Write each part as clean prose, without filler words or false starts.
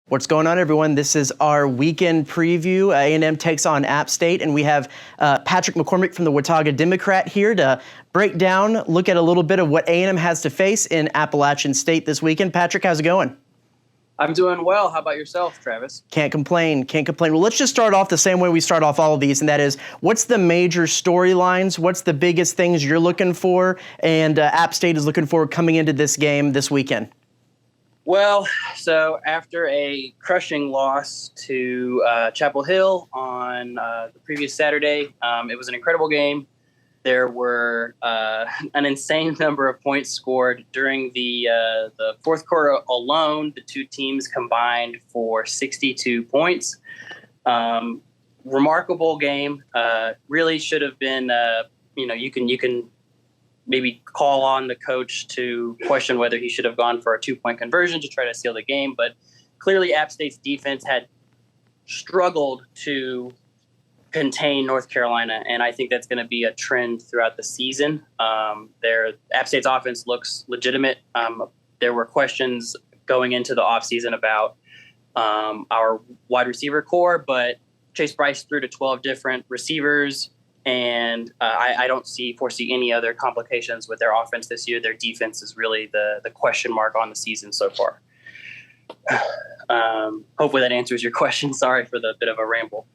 What's going on, everyone? This is our weekend preview. A&M takes on App State, and we have Patrick McCormack from the Watauga Democrat here to break down, look at a little bit of what A&M has to face in Appalachian State this weekend. Patrick, how's it going? I'm doing well. How about yourself, Travis? Can't complain. Well, let's just start off the same way we start off all of these, and that is, what's the major storylines? What's the biggest things you're looking for and App State is looking for coming into this game this weekend? Well, so after a crushing loss to Chapel Hill on the previous Saturday, it was an incredible game. There were an insane number of points scored during the fourth quarter alone. The two teams combined for 62 points. Remarkable game. Really should have been. You can maybe call on the coach to question whether he should have gone for a 2-point conversion to try to seal the game. But clearly App State's defense had struggled to contain North Carolina, and I think that's going to be a trend throughout the season. App State's offense looks legitimate. There were questions going into the offseason about our wide receiver core, but Chase Bryce threw to 12 different receivers, and I don't foresee any other complications with their offense this year. Their defense is really the question mark on the season so far. Hopefully that answers your question. Sorry for the bit of a ramble.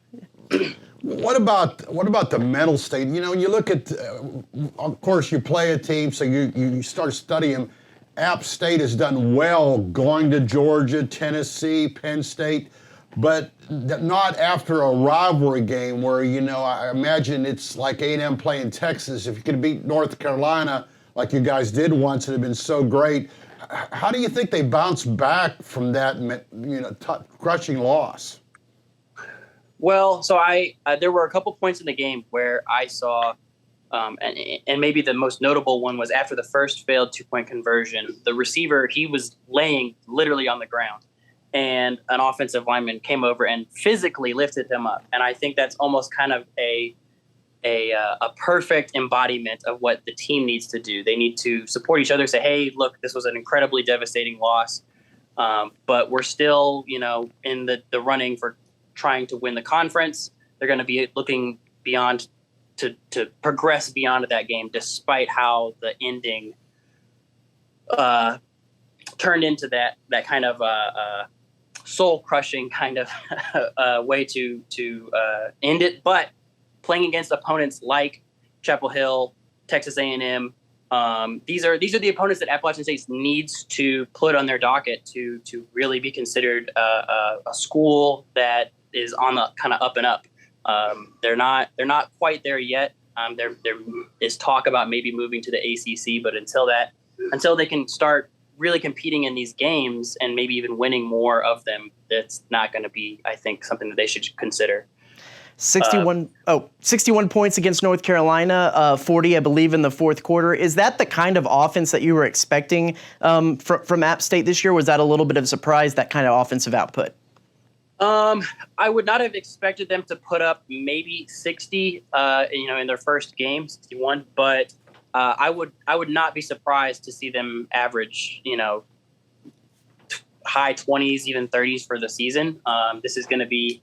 What about the mental state? You know, when you look at, of course, you play a team, so you start studying. App State has done well going to Georgia, Tennessee, Penn State, but not after a rivalry game where, I imagine it's like A&M playing Texas. If you could beat North Carolina like you guys did once, it would have been so great. How do you think they bounce back from that, crushing loss? Well, so there were a couple points in the game where I saw, and maybe the most notable one was after the first failed 2-point conversion, the receiver, he was laying literally on the ground, and an offensive lineman came over and physically lifted him up. And I think that's almost kind of a perfect embodiment of what the team needs to do. They need to support each other, say, hey, look, this was an incredibly devastating loss, but we're still, in the running for trying to win the conference. They're going to be looking beyond to progress beyond that game, despite how the ending turned into that kind of soul crushing kind of way to end it. But playing against opponents like Chapel Hill, Texas A&M, these are the opponents that Appalachian State needs to put on their docket to really be considered a school that is on the kind of up and up. They're not quite there yet. There is talk about maybe moving to the ACC, but until they can start really competing in these games and maybe even winning more of them, that's not going to be, I think, something that they should consider. 61 points against North Carolina, 40, I believe, in the fourth quarter. Is that the kind of offense that you were expecting from App State this year? Was that a little bit of a surprise, that kind of offensive output? I would not have expected them to put up maybe 60, in their first game, 61. But I would not be surprised to see them average, high 20s, even 30s for the season. This is going to be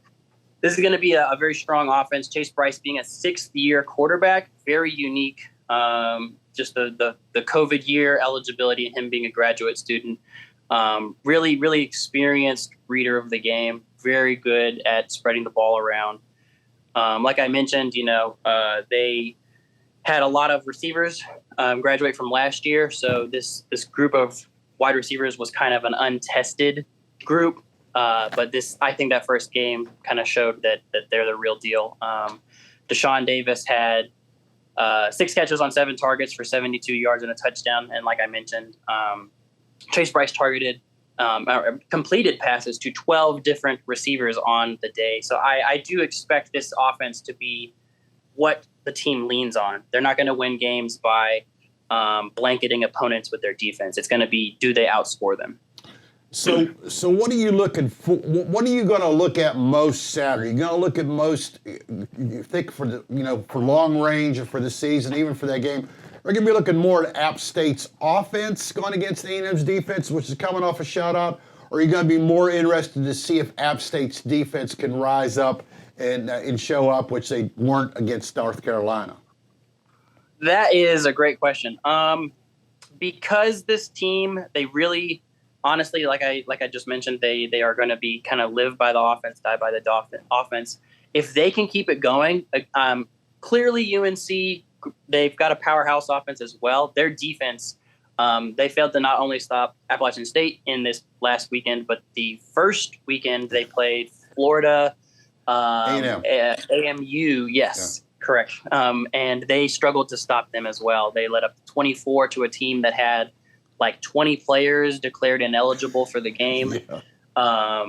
a very strong offense. Chase Bryce being a 6th-year quarterback, very unique. Just the COVID year eligibility and him being a graduate student. Really, really experienced reader of the game. Very good at spreading the ball around. Like I mentioned, they had a lot of receivers graduate from last year. So this group of wide receivers was kind of an untested group. But I think that first game kind of showed that they're the real deal. Deshaun Davis had 6 catches on 7 targets for 72 yards and a touchdown. And like I mentioned, Chase Bryce completed passes to 12 different receivers on the day. So I do expect this offense to be what the team leans on. They're not going to win games by blanketing opponents with their defense. It's going to be, do they outscore them? So what are you looking for? What are you going to look at most Saturday? You're going to look at most, you think for long range or for the season, even for that game. We're going to be looking more at App State's offense going against A&M's defense, which is coming off a shutout. or are you going to be more interested to see if App State's defense can rise up and show up, which they weren't against North Carolina? That is a great question. Because this team, they really, honestly, like I just mentioned, they are going to be kind of live by the offense, die by the offense. If they can keep it going, clearly UNC, they've got a powerhouse offense as well. Their defense, they failed to not only stop Appalachian State in this last weekend, but the first weekend they played Florida, AMU, yes. Yeah. Correct. And they struggled to stop them as well. They let up 24 to a team that had like 20 players declared ineligible for the game. Yeah.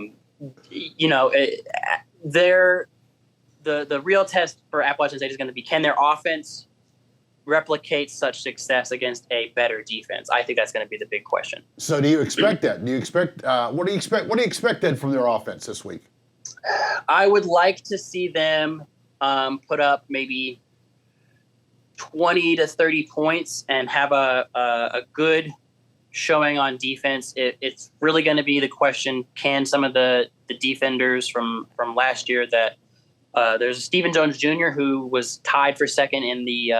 The real test for Appalachian State is going to be, can their offense replicate such success against a better defense? I think that's going to be the big question. So do you expect that? What do you expect then from their offense this week? I would like to see them put up maybe 20 to 30 points and have a good showing on defense. It's really going to be the question, can some of the defenders from last year that there's Stephen Jones Jr., who was tied for second in the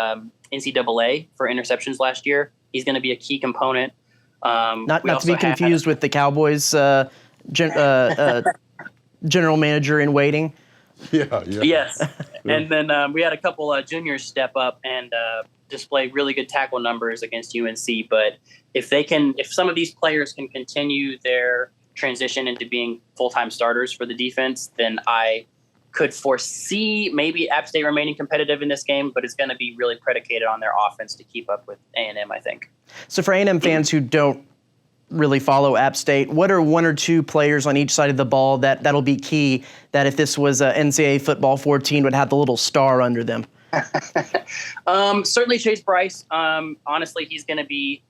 NCAA for interceptions last year. He's going to be a key component. Not to be confused with the Cowboys general manager in waiting. Yeah. Yes. And then we had a couple juniors step up and display really good tackle numbers against UNC. But if some of these players can continue their transition into being full-time starters for the defense, then I could foresee maybe App State remaining competitive in this game, but it's going to be really predicated on their offense to keep up with A&M, I think. So for A&M fans who don't really follow App State, what are one or two players on each side of the ball that'll be key, that if this was a NCAA football 14 would have the little star under them? Certainly Chase Bryce. Honestly, he's going to be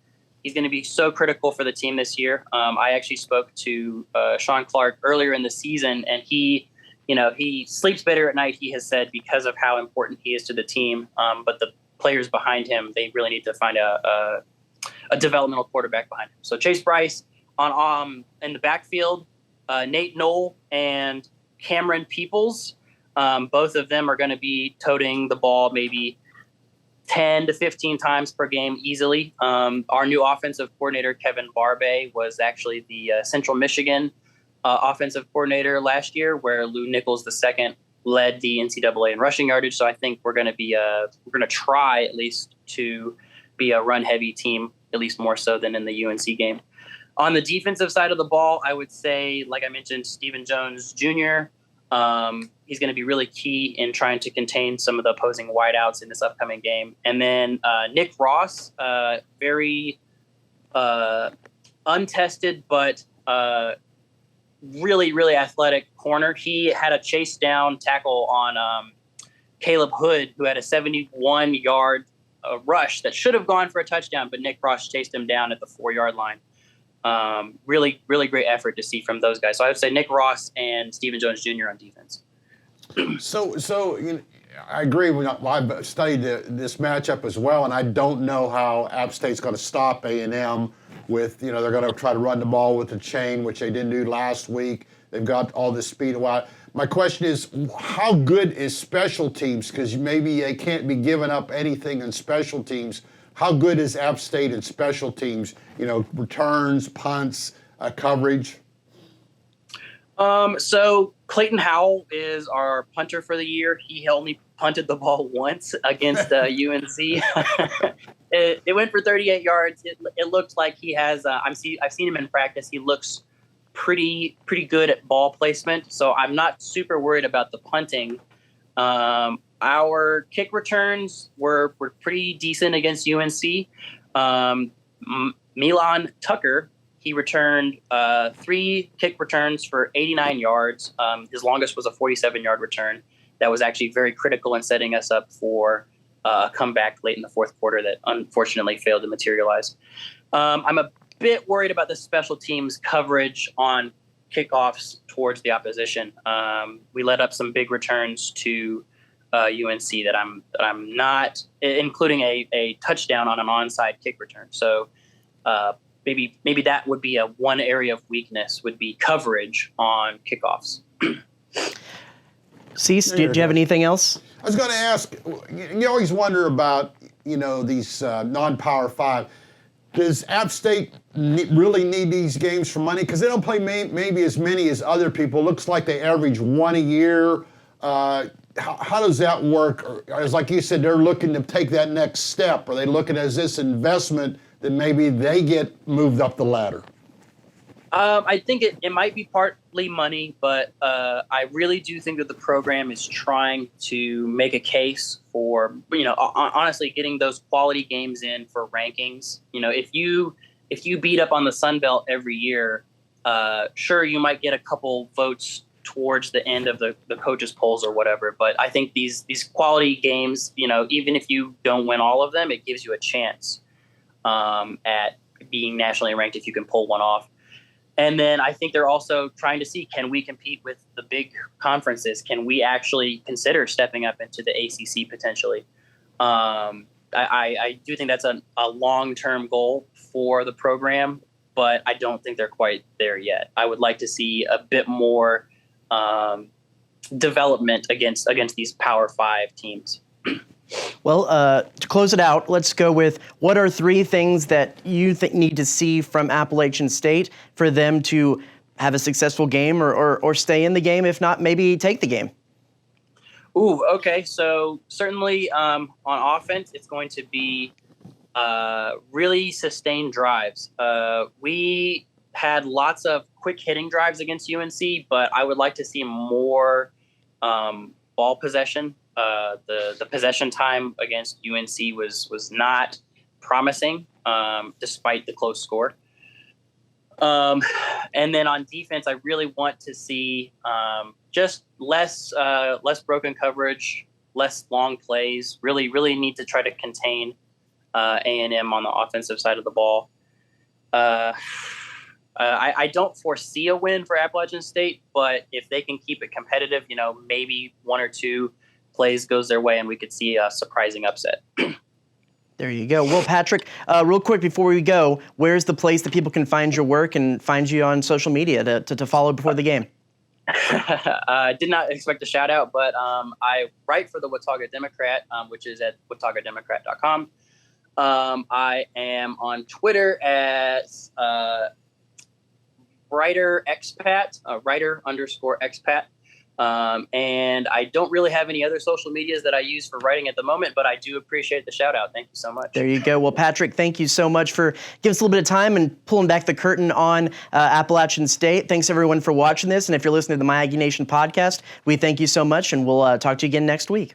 so critical for the team this year. I actually spoke to Sean Clark earlier in the season, and he sleeps better at night, he has said, because of how important he is to the team. But the players behind him, they really need to find a developmental quarterback behind him. So Chase Bryce in the backfield, Nate Knoll and Cameron Peoples. Both of them are going to be toting the ball maybe 10 to 15 times per game easily. Our new offensive coordinator, Kevin Barbe, was actually the Central Michigan offensive coordinator last year, where Lou Nichols II led the NCAA in rushing yardage. So I think we're going to try at least to be a run-heavy team, at least more so than in the UNC game. On the defensive side of the ball, I would say, like I mentioned, Stephen Jones Jr., he's going to be really key in trying to contain some of the opposing wideouts in this upcoming game. And then Nick Ross, very untested but really, really athletic corner. He had a chase down tackle on Caleb Hood, who had a 71-yard rush that should have gone for a touchdown, but Nick Ross chased him down at the 4-yard line. Really, really great effort to see from those guys. So I would say Nick Ross and Stephen Jones Jr. on defense. So I agree. I've studied this matchup as well, and I don't know how App State's going to stop A&M with, they're going to try to run the ball with the chain, which they didn't do last week. They've got all this speed. My question is, how good is special teams? Because maybe they can't be giving up anything in special teams. How good is App State in special teams? Returns, punts, coverage? So Clayton Howell is our punter for the year. He only punted the ball once against UNC. It went for 38 yards. It looked like he has. I've seen him in practice. He looks pretty good at ball placement. So I'm not super worried about the punting. Our kick returns were pretty decent against UNC. Milan Tucker, he returned 3 kick returns for 89 yards. His longest was a 47-yard return. That was actually very critical in setting us up for a comeback late in the fourth quarter that unfortunately failed to materialize. I'm a bit worried about the special teams coverage on kickoffs towards the opposition. We let up some big returns to UNC that I'm not, including a touchdown on an onside kick return. So maybe that would be one area of weakness would be coverage on kickoffs. Cease, do you have anything else? I was going to ask, you always wonder about, these non-Power 5. Does App State really need these games for money? Because they don't play maybe as many as other people. Looks like they average one a year. How does that work? Or, as like you said, they're looking to take that next step. Are they looking at this investment that maybe they get moved up the ladder? I think it might be partly money, but I really do think that the program is trying to make a case for, honestly, getting those quality games in for rankings. If you beat up on the Sun Belt every year, sure, you might get a couple votes towards the end of the coaches polls or whatever. But I think these quality games, even if you don't win all of them, it gives you a chance at being nationally ranked if you can pull one off. And then I think they're also trying to see, can we compete with the big conferences? Can we actually consider stepping up into the ACC potentially? I do think that's a long-term goal for the program, but I don't think they're quite there yet. I would like to see a bit more development against these Power 5 teams. Well, to close it out, let's go with what are 3 things that you think need to see from Appalachian State for them to have a successful game or stay in the game, if not maybe take the game? Ooh, okay. So certainly on offense, it's going to be really sustained drives. We had lots of quick hitting drives against UNC, but I would like to see more ball possession. The possession time against UNC was not promising, despite the close score. And then on defense, I really want to see just less broken coverage, less long plays. Really need to try to contain A&M on the offensive side of the ball. I don't foresee a win for Appalachian State, but if they can keep it competitive, maybe 1 or 2 plays goes their way and we could see a surprising upset. There you go. Well, Patrick, real quick before we go, where's the place that people can find your work and find you on social media to follow before the game? I did not expect a shout out, but I write for the Watauga Democrat, which is at wataugademocrat.com. I am on Twitter as writer _expat. And I don't really have any other social medias that I use for writing at the moment, but I do appreciate the shout out. Thank you so much. There you go. Well, Patrick, thank you so much for giving us a little bit of time and pulling back the curtain on Appalachian State. Thanks everyone for watching this. And if you're listening to the My Aggie Nation podcast, we thank you so much and we'll talk to you again next week.